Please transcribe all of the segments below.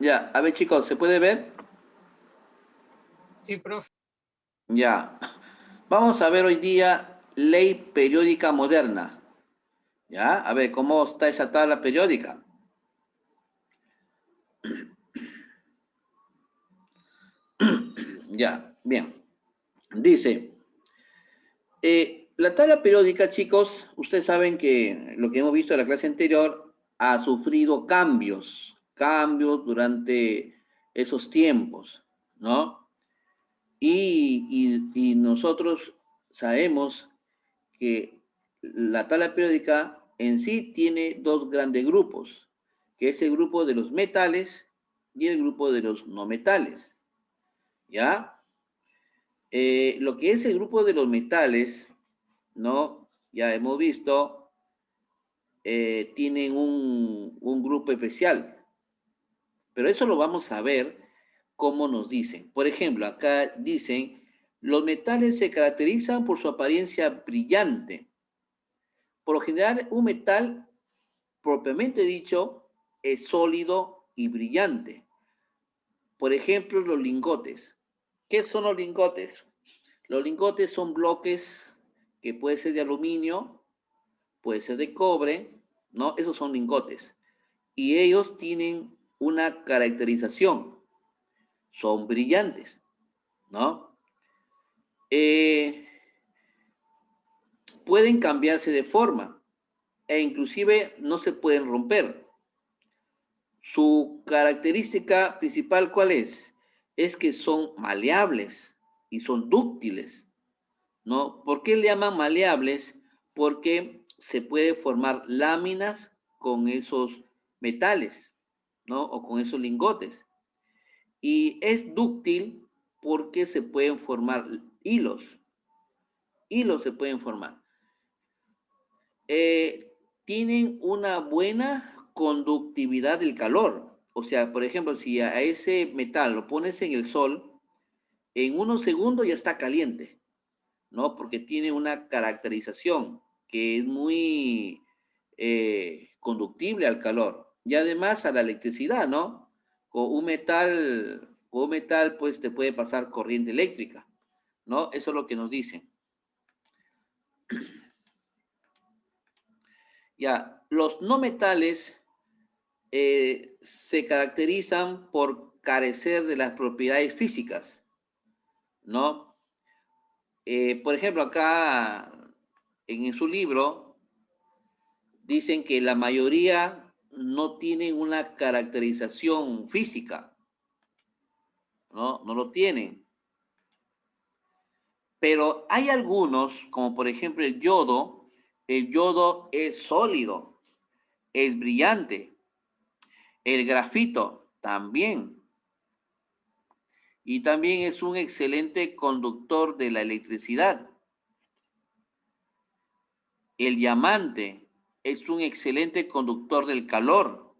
Ya, a ver chicos, ¿se puede ver? Sí, profe. Ya. Vamos a ver hoy día ley periódica moderna. Ya, a ver, ¿cómo está esa tabla periódica? Ya, bien. Dice, la tabla periódica, chicos, ustedes saben que lo que hemos visto en la clase anterior ha sufrido cambios durante esos tiempos, ¿no? Y nosotros sabemos que la tabla periódica en sí tiene dos grandes grupos, que es el grupo de los metales y el grupo de los no metales, ¿ya? Lo que es el grupo de los metales, ¿no? Ya hemos visto, tienen un grupo especial, pero eso lo vamos a ver cómo nos dicen. Por ejemplo, acá dicen, los metales se caracterizan por su apariencia brillante. Por lo general, un metal propiamente dicho es sólido y brillante. Por ejemplo, los lingotes. ¿Qué son los lingotes? Los lingotes son bloques que puede ser de aluminio, puede ser de cobre, ¿no? Esos son lingotes. Y ellos tienen una caracterización, son brillantes, ¿no? Eh, Pueden cambiarse de forma e inclusive no se pueden romper. Su característica principal, ¿cuál es? Es que son maleables y son dúctiles, ¿no? ¿Por qué le llaman maleables? Porque se puede formar láminas con esos metales, ¿no? O con esos lingotes. Y es dúctil porque se pueden formar hilos. Hilos se pueden formar. Tienen una buena conductividad del calor. O sea, por ejemplo, si a ese metal lo pones en el sol, en unos segundos ya está caliente, ¿no? Porque tiene una caracterización que es muy conductible al calor y además a la electricidad, ¿no? Con un metal, pues te puede pasar corriente eléctrica, ¿no? Eso es lo que nos dicen. Ya, los no metales se caracterizan por carecer de las propiedades físicas, ¿no? Por ejemplo, acá en su libro dicen que la mayoría no tienen una caracterización física, ¿no? No lo tienen. Pero hay algunos, como por ejemplo el yodo es sólido, es brillante, el grafito también, y también es un excelente conductor de la electricidad. El diamante es un excelente conductor del calor,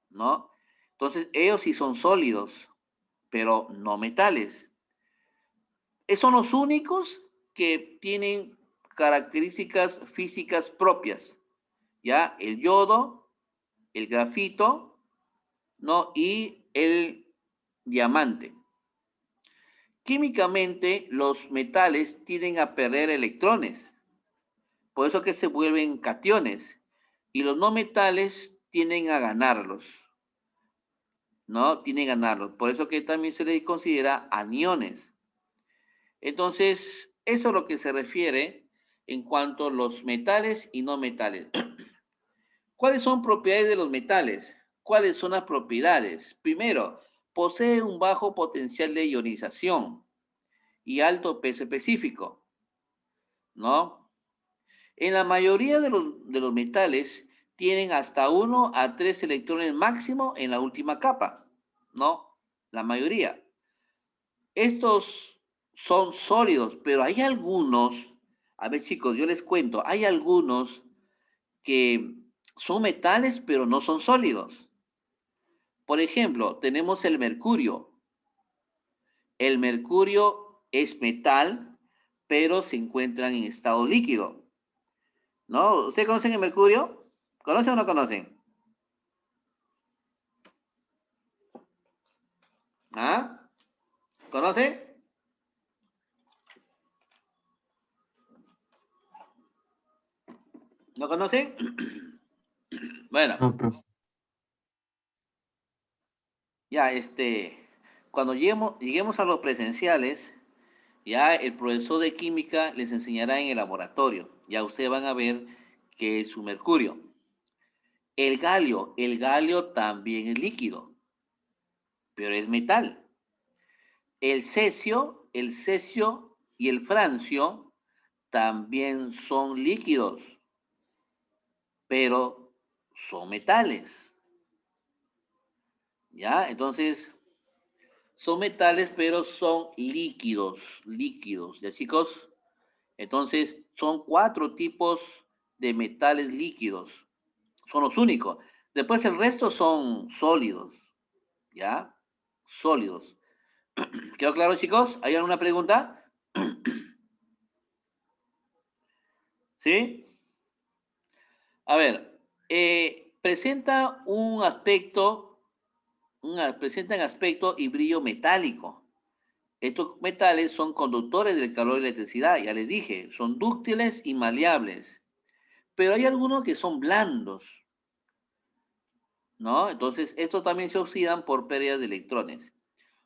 ¿no? Entonces, ellos sí son sólidos, pero no metales. Son los únicos que tienen características físicas propias, ¿ya? El yodo, el grafito, ¿no? Y el diamante. Químicamente, los metales tienden a perder electrones, por eso que se vuelven cationes, y los no metales tienden a ganarlos, ¿no? Tienden a ganarlos, por eso que también se les considera aniones. Entonces, eso es lo que se refiere en cuanto a los metales y no metales. ¿Cuáles son propiedades de los metales? ¿Cuáles son las propiedades? Primero, posee un bajo potencial de ionización y alto peso específico, ¿no? En la mayoría de los metales tienen hasta 1 a 3 electrones máximo en la última capa, ¿no? La mayoría. Estos son sólidos, pero hay algunos, a ver chicos, yo les cuento, hay algunos que son metales, pero no son sólidos. Por ejemplo, tenemos el mercurio. El mercurio es metal, pero se encuentra en estado líquido, ¿no? ¿Ustedes conocen el mercurio? ¿Conocen o no conocen? ¿Ah? ¿Conoce? ¿No conoce? Bueno, No, profe. ya, cuando lleguemos a los presenciales, ya el profesor de química les enseñará en el laboratorio. Ya ustedes van a ver que es su mercurio. El galio también es líquido, pero es metal. El cesio y el francio también son líquidos, pero son metales. ¿Ya? Entonces, son metales, pero son líquidos, líquidos. ¿Ya, chicos? Entonces, son 4 tipos de metales líquidos. Son los únicos. Después el resto son sólidos. ¿Ya? Sólidos. ¿Quedó claro, chicos? ¿Hay alguna pregunta? ¿Sí? A ver, presentan aspecto y brillo metálico. Estos metales son conductores del calor y la electricidad, ya les dije, son dúctiles y maleables, pero hay algunos que son blandos, ¿no? Entonces, estos también se oxidan por pérdidas de electrones.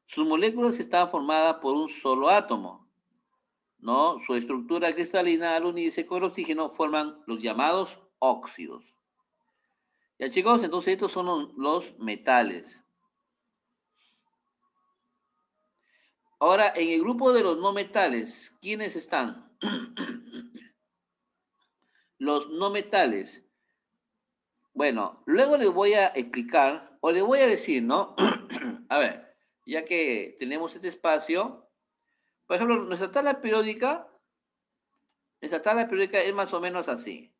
Sus moléculas están formadas por un solo átomo, ¿no? Su estructura cristalina al unirse con el oxígeno forman los llamados óxidos. Ya, chicos, entonces estos son los metales. Ahora, en el grupo de los no metales, ¿quiénes están? Los no metales. Bueno, luego les voy a explicar, o les voy a decir, ¿no? A ver, ya que tenemos este espacio, por ejemplo, nuestra tabla periódica es más o menos así,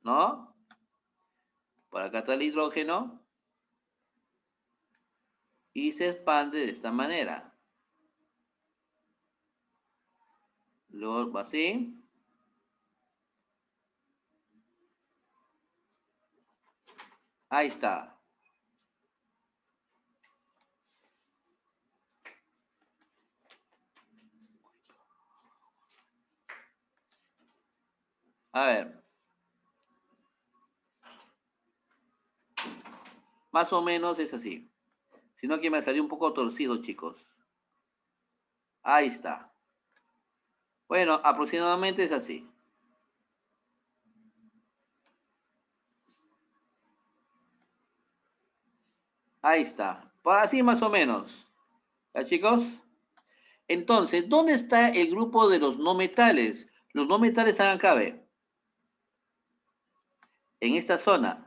¿no? Por acá está el hidrógeno y se expande de esta manera. Luego va así. Ahí está. A ver, más o menos es así. Sino que me salió un poco torcido, chicos. Ahí está. Bueno, aproximadamente es así. Ahí está. Así más o menos. ¿Ya, chicos? Entonces, ¿dónde está el grupo de los no metales? Los no metales están acá, ¿ve? En esta zona.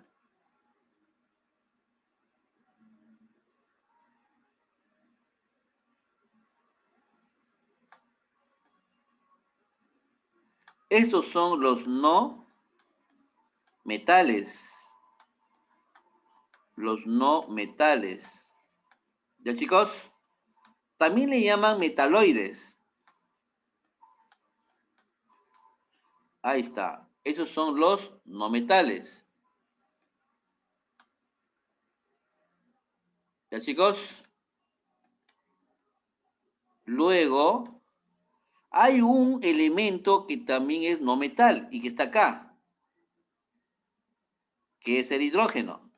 Estos son los no metales. Los no metales. ¿Ya, chicos? También le llaman metaloides. Ahí está. Esos son los no metales. ¿Ya, chicos? Luego, hay un elemento que también es no metal y que está acá, que es el hidrógeno.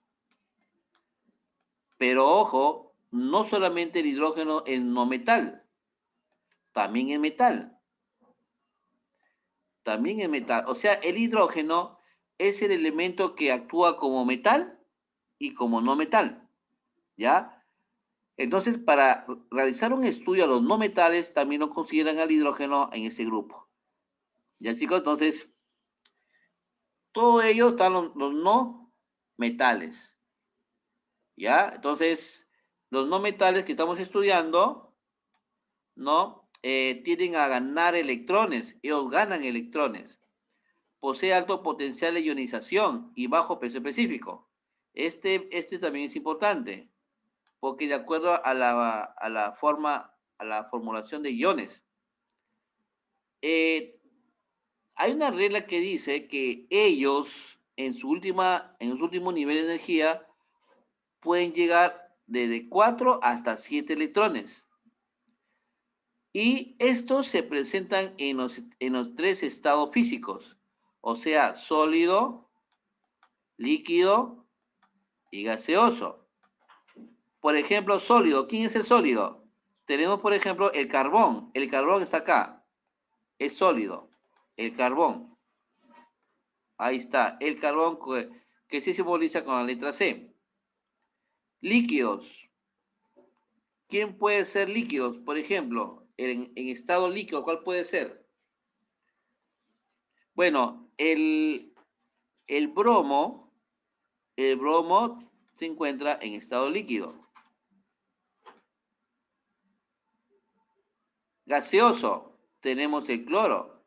Pero ojo, no solamente el hidrógeno es no metal, también es metal. También es metal. O sea, el hidrógeno es el elemento que actúa como metal y como no metal. ¿Ya? Entonces, para realizar un estudio a los no metales, también lo consideran al hidrógeno en ese grupo. ¿Ya, chicos? Entonces, todos ellos están los no metales. ¿Ya? Entonces, los no metales que estamos estudiando, ¿no? Tienden a ganar electrones. Ellos ganan electrones. Posee alto potencial de ionización y bajo peso específico. Este también es importante, porque de acuerdo a la formulación de iones, eh, hay una regla que dice que ellos, en su último nivel de energía, pueden llegar desde 4 hasta 7 electrones. Y estos se presentan en los 3 estados físicos, o sea, sólido, líquido y gaseoso. Por ejemplo, sólido. ¿Quién es el sólido? Tenemos, por ejemplo, el carbón. El carbón está acá. Es sólido. El carbón. Ahí está. El carbón que se simboliza con la letra C. Líquidos. ¿Quién puede ser líquidos? Por ejemplo, en estado líquido, ¿cuál puede ser? Bueno, el bromo se encuentra en estado líquido. Gaseoso, tenemos el cloro.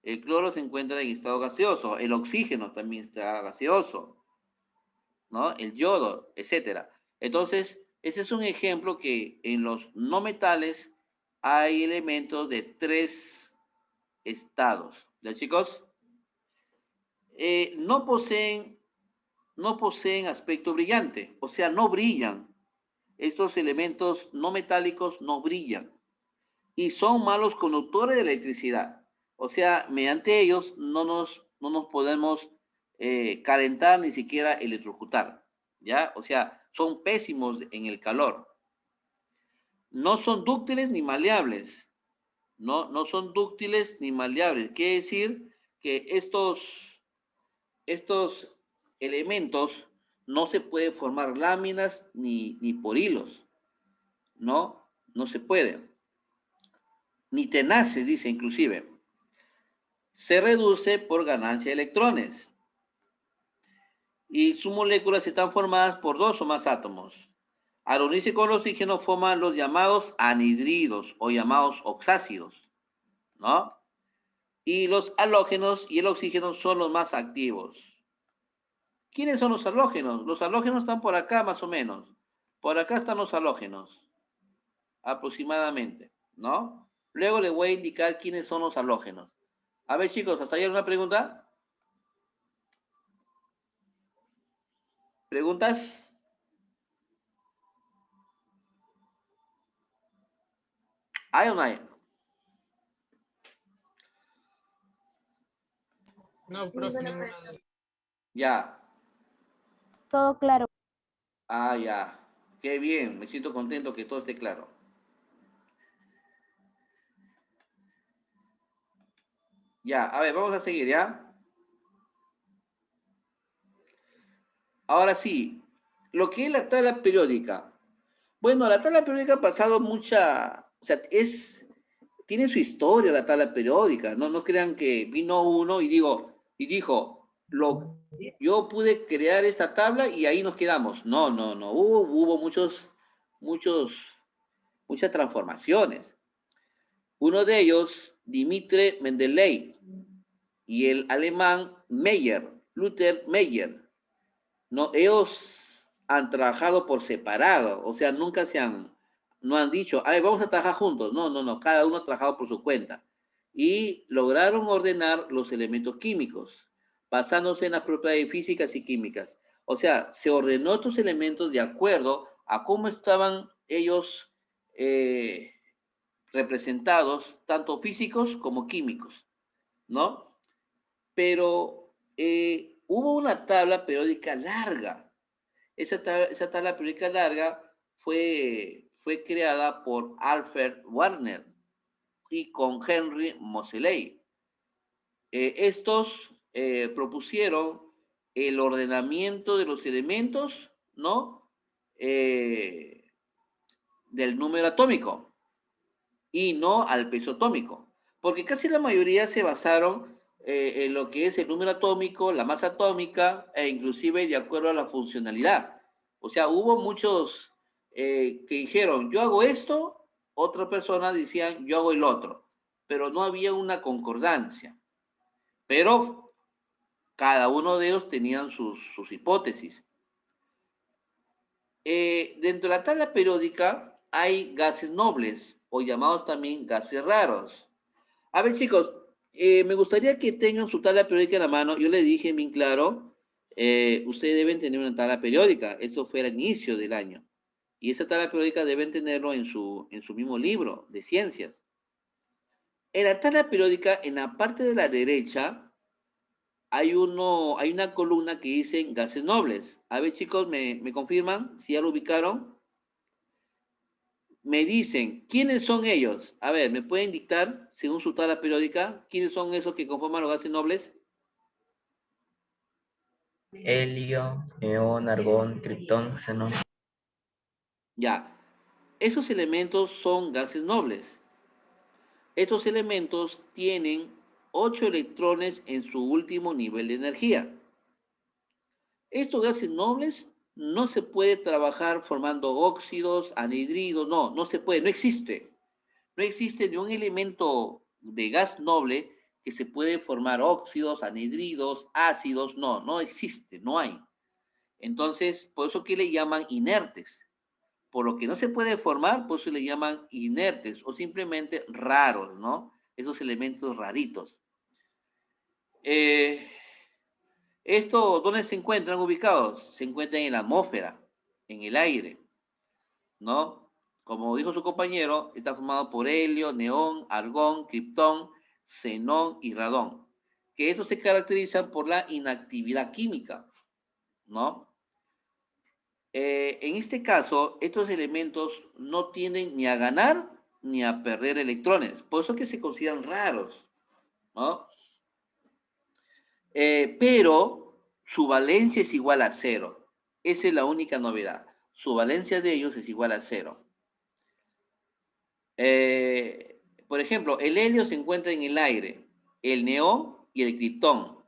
El cloro se encuentra en estado gaseoso. El oxígeno también está gaseoso, ¿no? El yodo, etcétera. Entonces, ese es un ejemplo que en los no metales hay elementos de 3 estados. ¿Ya, chicos? No poseen aspecto brillante, o sea, no brillan. Estos elementos no metálicos no brillan y son malos conductores de electricidad. O sea, mediante ellos no nos podemos calentar ni siquiera electrocutar, ¿ya? O sea, son pésimos en el calor. No son dúctiles ni maleables, ¿no? No son dúctiles ni maleables. Quiere decir que estos elementos no se puede formar láminas ni por hilos, ¿no? No se puede. Ni tenaces, dice inclusive. Se reduce por ganancia de electrones y sus moléculas están formadas por 2 o más átomos. Al unirse con el oxígeno forman los llamados anhidridos o llamados oxácidos, ¿no? Y los halógenos y el oxígeno son los más activos. ¿Quiénes son los halógenos? Los halógenos están por acá más o menos. Por acá están los halógenos, aproximadamente, ¿no? Luego les voy a indicar quiénes son los halógenos. A ver, chicos, ¿hasta ahí alguna pregunta? ¿Preguntas? ¿Hay o no hay? No, profe, ninguna duda. Ya. Todo claro. Ah, ya. Qué bien. Me siento contento que todo esté claro. Ya, a ver, vamos a seguir, ¿ya? Ahora sí, lo que es la tabla periódica. Bueno, la tabla periódica ha pasado mucha, o sea, tiene su historia la tabla periódica. No, no crean que vino uno y dijo, yo pude crear esta tabla y ahí nos quedamos. No, no, no. Hubo muchas transformaciones. Uno de ellos, Dimitri Mendeleev, y el alemán Meyer, Luther Meyer. No, ellos han trabajado por separado, o sea, no han dicho, a ver, vamos a trabajar juntos. No, no, no, cada uno ha trabajado por su cuenta. Y lograron ordenar los elementos químicos, basándose en las propiedades físicas y químicas. O sea, se ordenó estos elementos de acuerdo a cómo estaban ellos representados, tanto físicos como químicos, ¿no? Pero hubo una tabla periódica larga. Esa tabla periódica larga fue creada por Alfred Warner y con Henry Moseley. Estos propusieron el ordenamiento de los elementos, ¿no? Del número atómico y no al peso atómico, porque casi la mayoría se basaron en lo que es el número atómico, la masa atómica e inclusive de acuerdo a la funcionalidad. O sea, hubo muchos que dijeron, yo hago esto, otra persona decían, yo hago el otro, pero no había una concordancia. Pero cada uno de ellos tenían sus hipótesis. Dentro de la tabla periódica hay gases nobles o llamados también gases raros. A ver, chicos, me gustaría que tengan su tabla periódica en la mano. Yo les dije bien claro, ustedes deben tener una tabla periódica. Eso fue al inicio del año. Y esa tabla periódica deben tenerlo en su mismo libro de ciencias. En la tabla periódica, en la parte de la derecha, hay una columna que dice gases nobles. A ver, chicos, ¿me confirman si ya lo ubicaron? Me dicen, ¿quiénes son ellos? A ver, ¿me pueden dictar, según su tabla periódica, quiénes son esos que conforman los gases nobles? Helio, neón, argón, criptón, xenón. Ya, esos elementos son gases nobles. Estos elementos tienen 8 electrones en su último nivel de energía. Estos gases nobles no se puede trabajar formando óxidos, anhidridos, no se puede, no existe. No existe ni un elemento de gas noble que se puede formar óxidos, anhidridos, ácidos, no existe, no hay. Entonces, por eso que le llaman inertes. Por lo que no se puede formar, por eso le llaman inertes o simplemente raros, ¿no? Esos elementos raritos. ¿Dónde se encuentran ubicados? Se encuentran en la atmósfera, en el aire, ¿no? Como dijo su compañero, está formado por helio, neón, argón, criptón, xenón y radón. Que estos se caracterizan por la inactividad química, ¿no? En este caso, estos elementos no tienden ni a ganar ni a perder electrones. Por eso que se consideran raros, ¿no? Pero su valencia es igual a 0. Esa es la única novedad. Su valencia de ellos es igual a 0. Por ejemplo, el helio se encuentra en el aire, el neón y el criptón.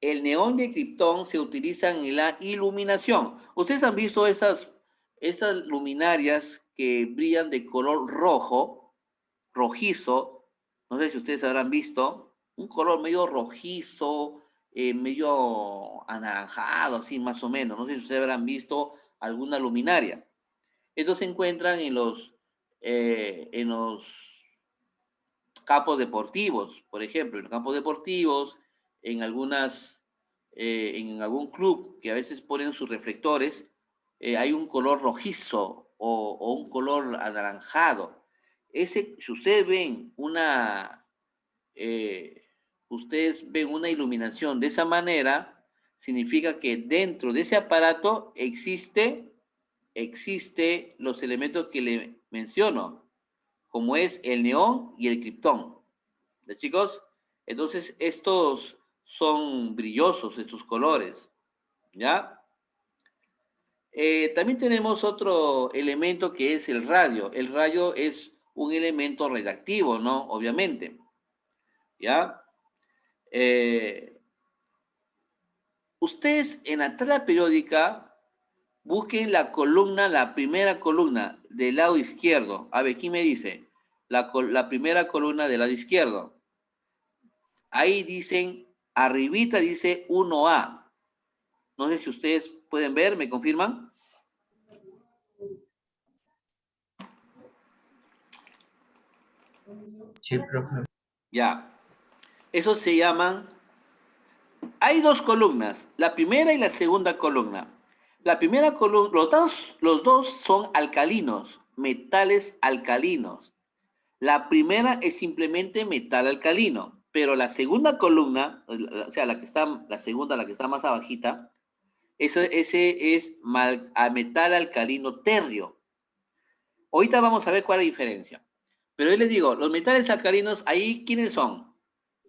El neón y el criptón se utilizan en la iluminación. Ustedes han visto esas luminarias que brillan de color rojo, rojizo. No sé si ustedes habrán visto. Un color medio rojizo, medio anaranjado, así más o menos. No sé si ustedes habrán visto alguna luminaria. Estos se encuentran en los campos deportivos, por ejemplo, en los campos deportivos, en algún club que a veces ponen sus reflectores, hay un color rojizo o un color anaranjado. Si ustedes ven una iluminación de esa manera, significa que dentro de ese aparato existe los elementos que le menciono, como es el neón y el criptón. ¿Ya, chicos? Entonces, estos son brillosos, estos colores. ¿Ya? También tenemos otro elemento que es el radio. El radio es un elemento radiactivo, ¿no? Obviamente. ¿Ya? Ustedes en la tabla periódica busquen la primera columna del lado izquierdo. A ver, ¿quién me dice? La primera columna del lado izquierdo. Ahí dicen, arribita dice 1A. No sé si ustedes pueden ver, ¿me confirman? Sí, profe. Ya. Esos se llaman... Hay dos columnas, la primera y la segunda columna. La primera columna, los dos son alcalinos, metales alcalinos. La primera es simplemente metal alcalino, pero la segunda columna, o sea, la segunda, la que está más abajita, ese es metal alcalino terrio. Ahorita vamos a ver cuál es la diferencia. Pero yo les digo, los metales alcalinos, ahí, ¿quiénes son?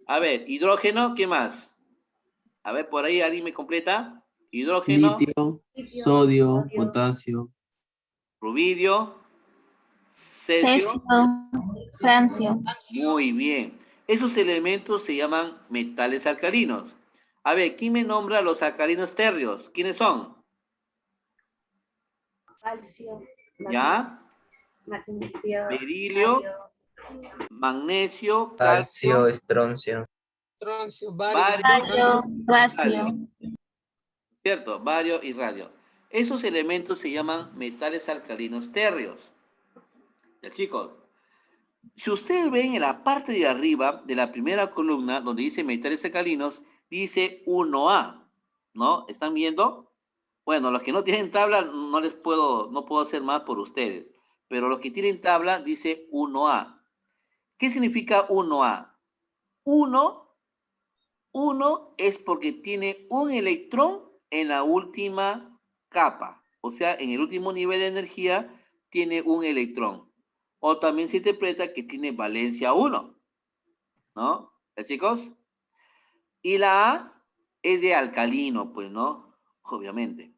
A ver, hidrógeno, ¿qué más? A ver, por ahí alguien me completa. Hidrógeno, Litio, sodio, potasio. rubidio, cesio. Francio. Muy bien. Esos elementos se llaman metales alcalinos. A ver, ¿quién me nombra los alcalinos terrios? ¿Quiénes son? Calcio. ¿Ya? Magnesio. Berilio, magnesio, Calcio, calcio, estroncio. Troncio, bario, Racio. ¿cierto? Bario y radio. Esos elementos se llaman metales alcalinos terrios. Ya, chicos. Si ustedes ven en la parte de arriba de la primera columna, donde dice metales alcalinos, dice 1A. ¿No? ¿Están viendo? Bueno, los que no tienen tabla no puedo hacer más por ustedes. Pero los que tienen tabla dice 1A. ¿Qué significa 1A? 1 es porque tiene un electrón en la última capa. O sea, en el último nivel de energía tiene un electrón. O también se interpreta que tiene valencia 1. ¿No? Chicos? Y la A es de alcalino, pues, ¿no? Obviamente.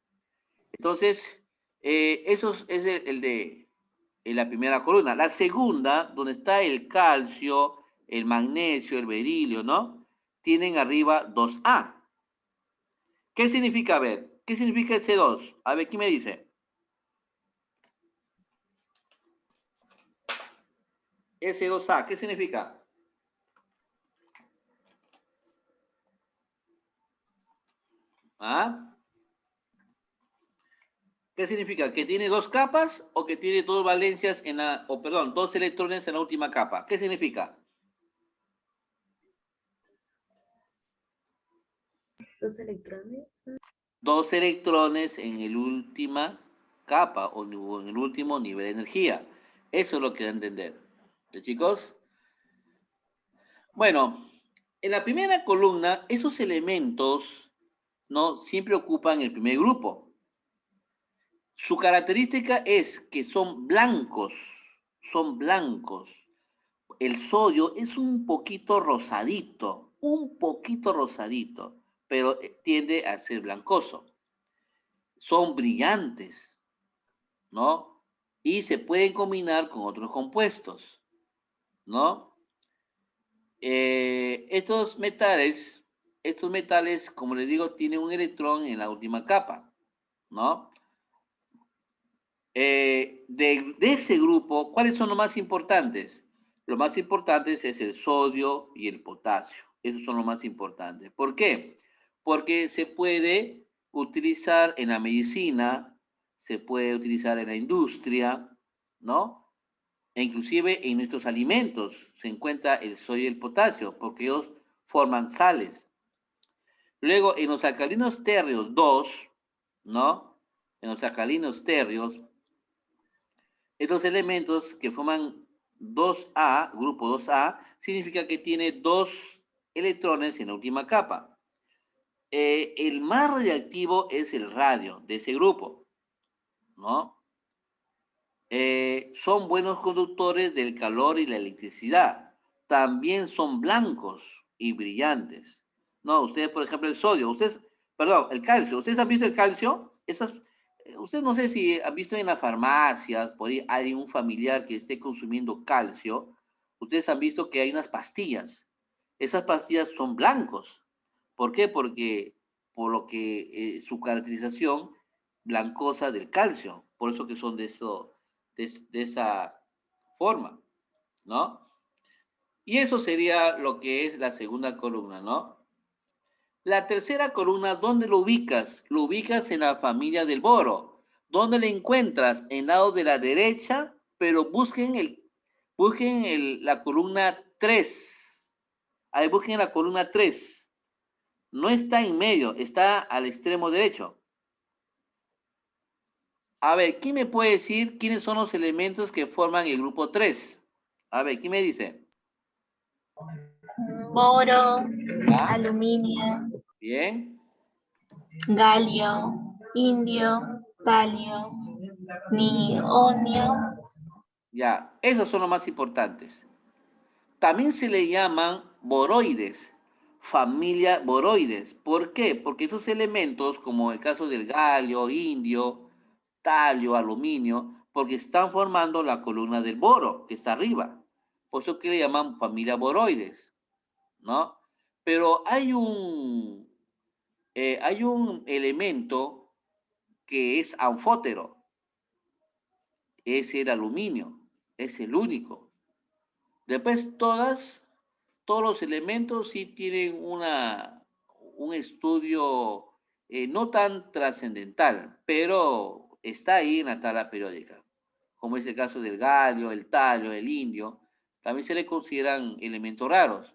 Entonces, eso es el de en la primera columna. La segunda, donde está el calcio, el magnesio, el berilio, ¿no? Tienen arriba 2A. ¿Qué significa? A ver, ¿qué significa ese 2? A ver, ¿quién me dice? Ese 2A, ¿qué significa? ¿Ah? ¿Qué significa? ¿Que tiene dos capas o que tiene dos valencias en la, o perdón, dos electrones en la última capa? ¿Qué significa? Dos electrones. Dos electrones en la última capa o en el último nivel de energía. Eso es lo que da a entender. ¿Sí, chicos? Bueno, en la primera columna, esos elementos, ¿no? Siempre ocupan el primer grupo. Su característica es que son blancos, son blancos. El sodio es un poquito rosadito, pero tiende a ser blancoso. Son brillantes, ¿no? Y se pueden combinar con otros compuestos, ¿no? Estos metales, como les digo, tienen un electrón en la última capa, ¿no? De ese grupo, ¿cuáles son los más importantes? Los más importantes es el sodio y el potasio. Esos son los más importantes. ¿Por qué? Porque se puede utilizar en la medicina, se puede utilizar en la industria, ¿no? E inclusive en nuestros alimentos se encuentra el sodio y el potasio, porque ellos forman sales. Luego, en los alcalinos térreos 2, ¿no? En los alcalinos térreos, estos elementos que forman 2A, grupo 2A, significa que tiene dos electrones en la última capa. El más radiactivo es el radio de ese grupo, ¿no? Son buenos conductores del calor y la electricidad. También son blancos y brillantes. No, ustedes, por ejemplo, el sodio, perdón, el calcio. ¿Ustedes han visto el calcio? Ustedes no sé si han visto en las farmacias, por ahí hay un familiar que esté consumiendo calcio. Ustedes han visto que hay unas pastillas. Esas pastillas son blancos. ¿Por qué? Porque por lo que su caracterización blancosa del calcio. Por eso que son de esa forma, ¿no? Y eso sería lo que es la segunda columna, ¿no? La tercera columna, ¿dónde lo ubicas? Lo ubicas en la familia del boro. ¿Dónde lo encuentras? En el lado de la derecha, pero busquen la columna 3. Ahí busquen la columna 3. No está en medio, está al extremo derecho. A ver, ¿quién me puede decir quiénes son los elementos que forman el grupo 3? A ver, ¿quién me dice? Boro, ¿Ya? aluminio, Bien. galio, indio, talio, nionio. Ya, esos son los más importantes. También se le llaman boroides, familia boroides. ¿Por qué? Porque estos elementos, como el caso del galio, indio, talio, aluminio, porque están formando la columna del boro, que está arriba. Por eso que le llaman familia boroides, ¿no? Pero hay un elemento que es anfótero, es el aluminio, es el único. Después todos los elementos sí tienen un estudio no tan trascendental, pero está ahí en la tabla periódica, como es el caso del galio, el talio, el indio, también se le consideran elementos raros.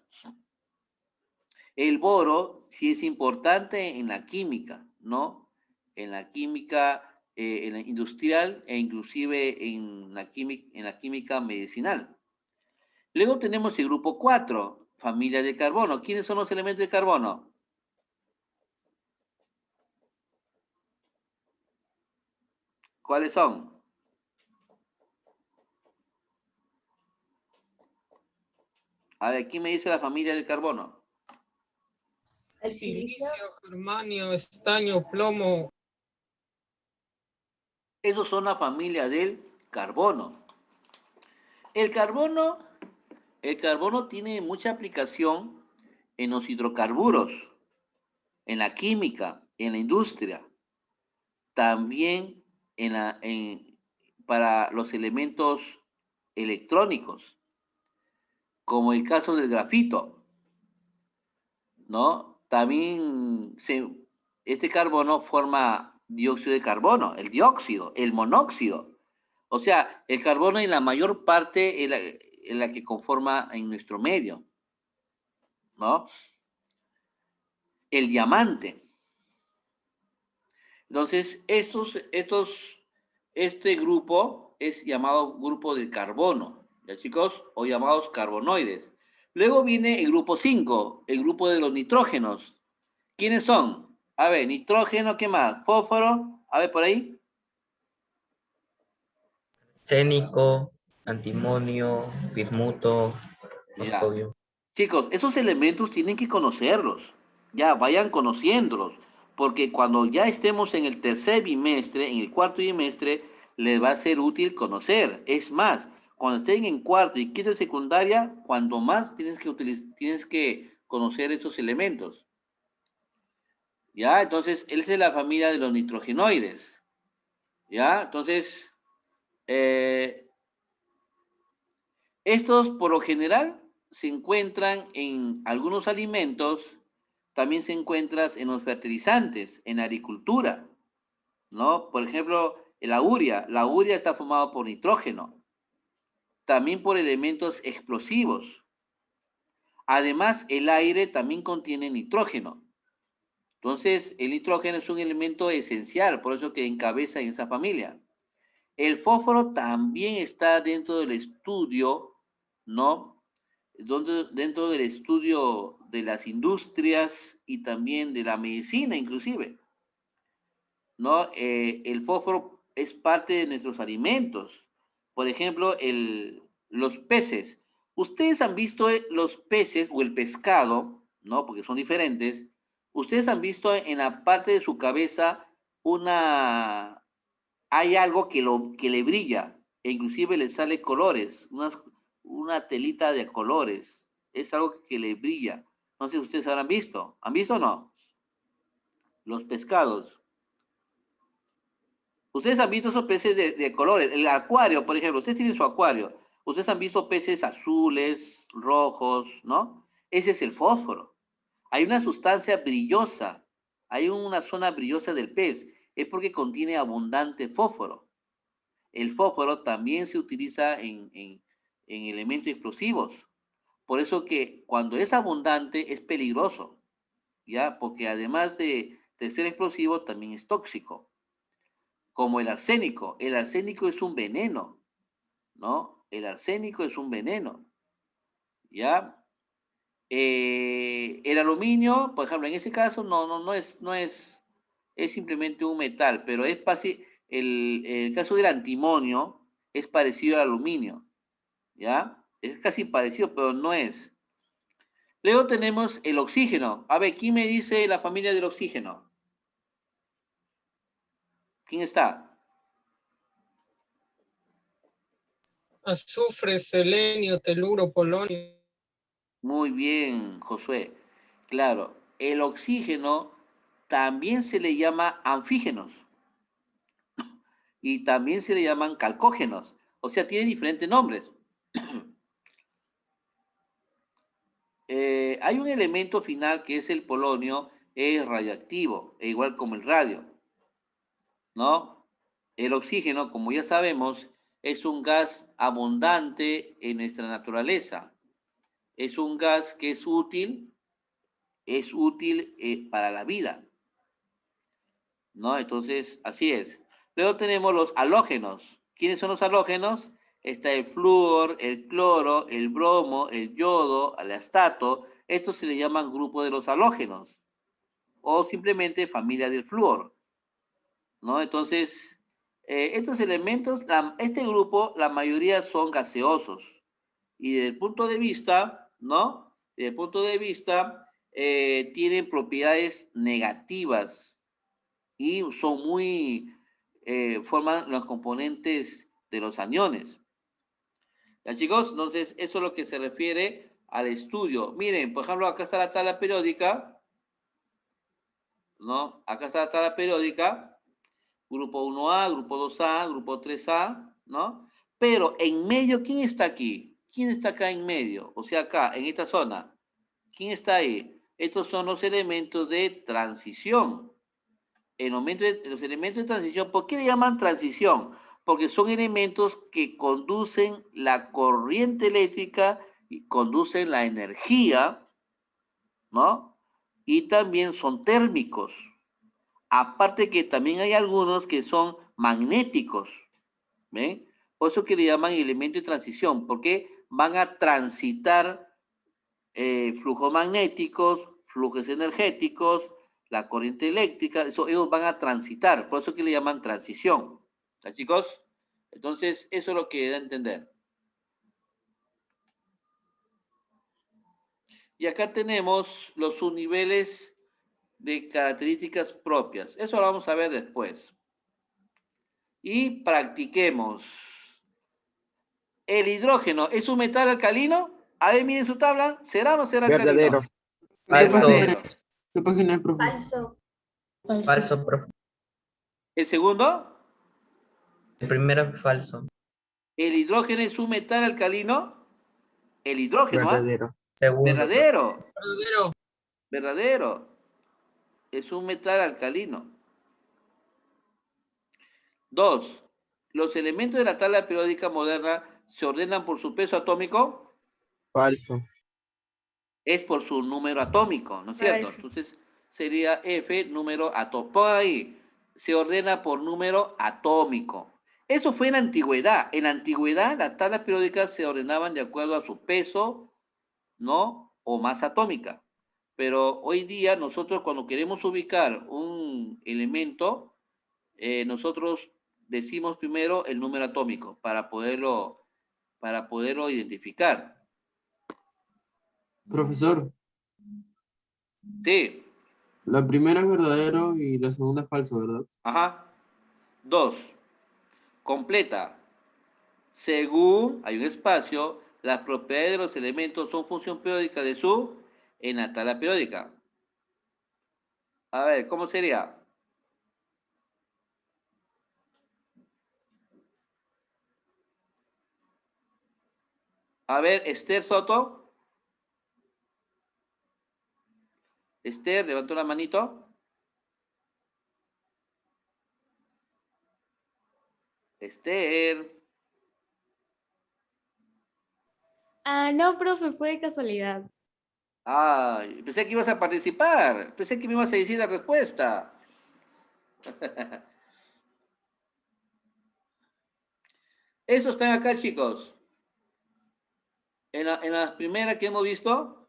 El boro sí es importante en la química, ¿no? En la química en la industrial e inclusive en la química medicinal. Luego tenemos el grupo 4, familia de carbono. ¿Quiénes son los elementos de carbono? ¿Cuáles son? A ver, ¿quién me dice la familia del carbono? El silicio. Silicio, germanio, estaño, plomo. Esos son la familia del carbono. El carbono, el carbono tiene mucha aplicación en los hidrocarburos, en la química, en la industria, también para los elementos electrónicos, como el caso del grafito, ¿no? También este carbono forma dióxido de carbono, el dióxido, el monóxido. O sea, el carbono en la mayor parte es la que conforma en nuestro medio, ¿no? El diamante. Entonces, este grupo es llamado grupo del carbono, ¿ya chicos? O llamados carbonoides. Luego viene el grupo 5, el grupo de los nitrógenos. ¿Quiénes son? A ver, nitrógeno, ¿qué más? Fósforo, a ver por ahí. Arsénico, antimonio, bismuto, Ya. sodio. Chicos, esos elementos tienen que conocerlos. Ya, vayan conociéndolos. Porque cuando ya estemos en el tercer bimestre, en el cuarto bimestre, les va a ser útil conocer. Es más, cuando estén en cuarto y quinto de secundaria, cuando más tienes que conocer estos elementos. ¿Ya? Entonces, él es de la familia de los nitrogenoides. ¿Ya? Entonces, eh, estos por lo general se encuentran en algunos alimentos, también se encuentran en los fertilizantes, en la agricultura, ¿no? Por ejemplo, la urea está formada por nitrógeno, también por elementos explosivos. Además, el aire también contiene nitrógeno. Entonces, el nitrógeno es un elemento esencial, por eso que encabeza en esa familia. El fósforo también está dentro del estudio, ¿no? Dentro del estudio de las industrias y también de la medicina, inclusive, ¿no? El fósforo es parte de nuestros alimentos. Por ejemplo, los peces. Ustedes han visto los peces o el pescado, ¿no? Porque son diferentes. Ustedes han visto en la parte de su cabeza una, hay algo que le brilla, e inclusive le sale colores, una telita de colores. Es algo que le brilla. No sé si ustedes habrán visto. ¿Han visto o no? Los pescados. Ustedes han visto esos peces de colores. El acuario, por ejemplo. Ustedes tienen su acuario. Ustedes han visto peces azules, rojos, ¿no? Ese es el fósforo. Hay una sustancia brillosa. Hay una zona brillosa del pez. Es porque contiene abundante fósforo. El fósforo también se utiliza en elementos explosivos. Por eso que cuando es abundante es peligroso, ¿ya? Porque además de ser explosivo, también es tóxico. Como el arsénico. El arsénico es un veneno, ¿no? El arsénico es un veneno, ¿ya? El aluminio, por ejemplo, en ese caso es simplemente un metal, pero el caso del antimonio es parecido al aluminio, ¿ya? Es casi parecido, pero no es. Luego tenemos el oxígeno. A ver, ¿quién me dice la familia del oxígeno? ¿Quién está? Azufre, selenio, teluro, polonio. Muy bien, Josué. Claro, el oxígeno también se le llama anfígenos y también se le llaman calcógenos. O sea, tiene diferentes nombres. Hay un elemento final que es el polonio, es radiactivo, e igual como el radio, ¿no? El oxígeno, como ya sabemos, es un gas abundante en nuestra naturaleza. Es un gas que es útil es útil para la vida, ¿no? Entonces, así es. Luego tenemos los halógenos. ¿Quiénes son los halógenos? Está el flúor, el cloro, el bromo, el yodo, el astato. Estos se le llaman grupo de los halógenos o simplemente familia del flúor, ¿no? Entonces, estos elementos, este grupo, la mayoría son gaseosos. Y desde el punto de vista, ¿no? Desde el punto de vista, tienen propiedades negativas y son muy, forman los componentes de los aniones. ¿Ya, chicos? Entonces, eso es lo que se refiere al estudio. Miren, por ejemplo, acá está la tabla periódica, ¿no? Acá está la tabla periódica, grupo 1A, grupo 2A, grupo 3A, ¿no? Pero en medio, ¿quién está aquí? ¿Quién está acá en medio? O sea, acá, en esta zona. ¿Quién está ahí? Estos son los elementos de transición. Los elementos de transición, ¿por qué le llaman transición? Porque son elementos que conducen la corriente eléctrica y conducen la energía, ¿no? Y también son térmicos. Aparte que también hay algunos que son magnéticos, ¿ven? Por eso que le llaman elemento de transición, porque van a transitar flujos magnéticos, flujos energéticos, la corriente eléctrica, eso ellos van a transitar, por eso que le llaman transición. ¿Está, chicos? Entonces, eso es lo que da a entender. Y acá tenemos los subniveles de características propias. Eso lo vamos a ver después. Y practiquemos. ¿El hidrógeno es un metal alcalino? A ver, miren su tabla. ¿Será o no será alcalino? Verdadero. Falso. Verdadero. ¿Qué página es, profe? Falso. Falso, profe. ¿El segundo? El primero es falso. ¿El hidrógeno es un metal alcalino? El hidrógeno, ¿ah? Verdadero. Segundo. Verdadero. Verdadero. Verdadero. Es un metal alcalino. 2. ¿Los elementos de la tabla periódica moderna se ordenan por su peso atómico? Falso. Es por su número atómico, ¿no es cierto? Falso. Entonces sería F número atómico. Pon ahí, se ordena por número atómico. Eso fue en la antigüedad. En la antigüedad las tablas periódicas se ordenaban de acuerdo a su peso, ¿no? O masa atómica. Pero hoy día nosotros cuando queremos ubicar un elemento, nosotros decimos primero el número atómico para poderlo identificar. Profesor, Sí, la primera es verdadero y la segunda es falso, ¿verdad? ajá. 2. Completa. Según hay un espacio, las propiedades de los elementos son función periódica de su en la tabla periódica. A ver, ¿cómo sería? A ver, Esther Soto. Esther, levantó la manito. Esther. No, profe, fue de casualidad. Ay, pensé que ibas a participar. Pensé que me ibas a decir la respuesta. Eso están acá, chicos. En las primeras que hemos visto.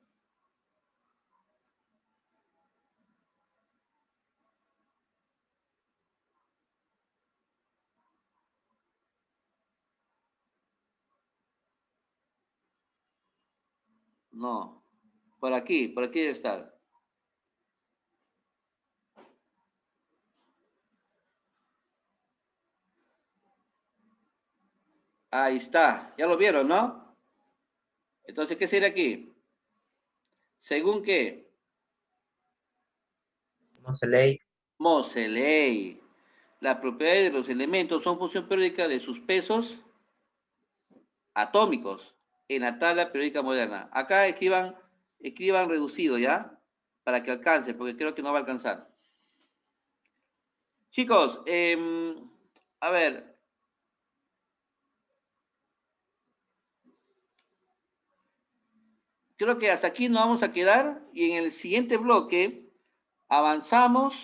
No. Por aquí debe estar. Ahí está. Ya lo vieron, ¿no? Entonces, ¿qué sería aquí? ¿Según qué? Moseley. Moseley. Las propiedades de los elementos son función periódica de sus pesos atómicos en la tabla periódica moderna. Acá escriban reducido, ¿ya? Para que alcance, porque creo que no va a alcanzar. Chicos, a ver. Creo que hasta aquí nos vamos a quedar y en el siguiente bloque avanzamos,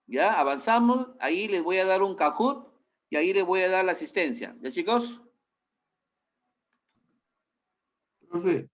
¿ya? Avanzamos, ahí les voy a dar un Kahoot y ahí les voy a dar la asistencia. ¿Ya, chicos? Profe,